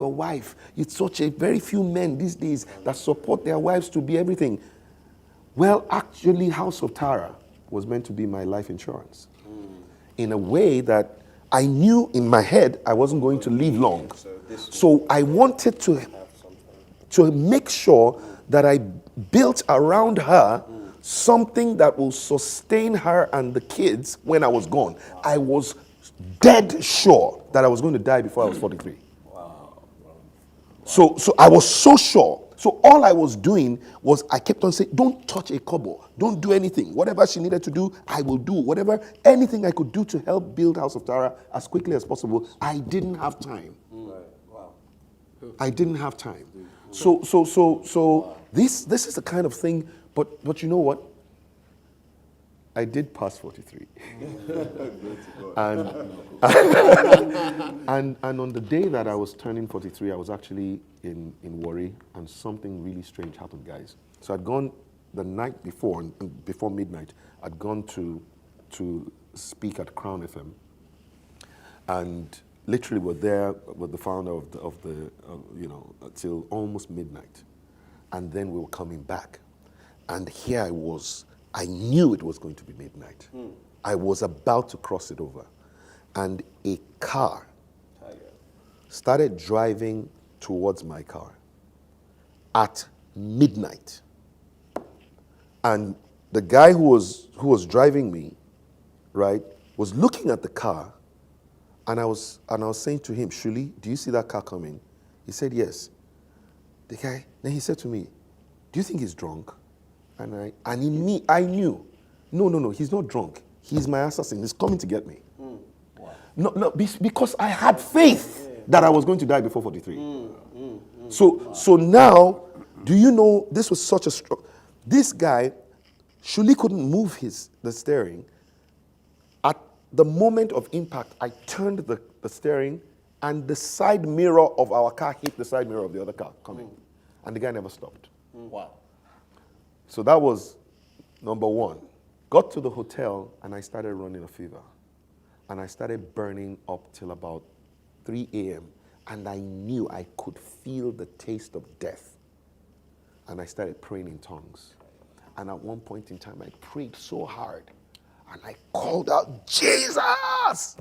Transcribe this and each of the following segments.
your wife. It's such a very few men these days that support their wives to be everything. Well, actually, House of Tara was meant to be my life insurance in a way that I knew in my head I wasn't going to live long. So I wanted to make sure that I built around her something that will sustain her and the kids when I was gone. I was dead sure that I was going to die before I was 43. So I was so sure. So all I was doing was I kept on saying, don't touch a kobo. Don't do anything. Whatever she needed to do, I will do. Whatever, anything I could do to help build House of Tara as quickly as possible. I didn't have time. I didn't have time. So this is the kind of thing, but you know what? I did pass 43. and on the day that I was turning 43, I was actually in Warri, and something really strange happened, guys. So I'd gone the night before, before midnight, I'd gone to speak at Crown FM, and literally were there with the founder of the till almost midnight, and then we were coming back, and here I was. I knew it was going to be midnight. I was about to cross it over, and a car started driving towards my car at midnight, and the guy who was driving me, right, was looking at the car. And I was saying to him, Shuli, do you see that car coming? He said, yes. The guy, then he said to me, do you think he's drunk? And I knew, no, he's not drunk. He's my assassin. He's coming to get me. Wow. No, because I had faith that I was going to die before 43. So now, do you know, this was such a struggle. This guy, Shuli couldn't move the steering. At the moment of impact, I turned the steering, and the side mirror of our car hit the side mirror of the other car coming. And the guy never stopped. Wow. So that was number one. Got to the hotel, and I started running a fever. And I started burning up till about 3 a.m. And I knew I could feel the taste of death. And I started praying in tongues. And at one point in time, I prayed so hard. And I called out, Jesus!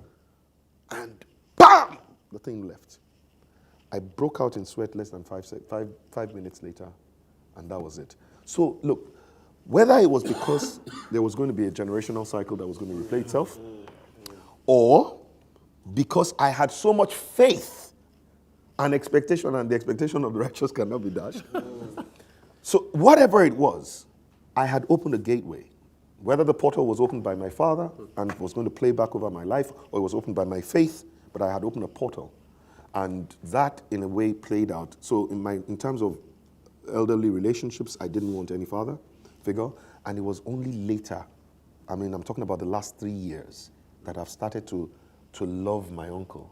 And bam! The thing left. I broke out in sweat less than 5 minutes later, and that was it. So look, whether it was because there was going to be a generational cycle that was going to replay itself, or because I had so much faith and expectation, and the expectation of the righteous cannot be dashed. So whatever it was, I had opened a gateway. Whether the portal was opened by my father and was going to play back over my life, or it was opened by my faith, but I had opened a portal. And that, in a way, played out. So in terms of elderly relationships, I didn't want any father figure. And it was only later, I'm talking about the last 3 years, that I've started to love my uncle.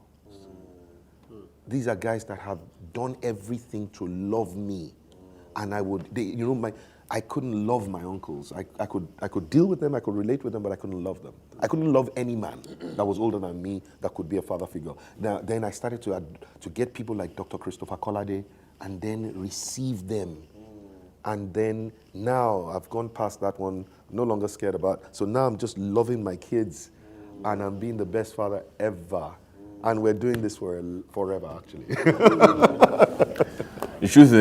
These are guys that have done everything to love me. And I couldn't love my uncles. I could deal with them, I could relate with them, but I couldn't love them. I couldn't love any man that was older than me that could be a father figure. Then I started to get people like Dr. Christopher Kolade and then receive them. And then now I've gone past that one, no longer scared about. So now I'm just loving my kids and I'm being the best father ever. And we're doing this forever, actually. The truth is,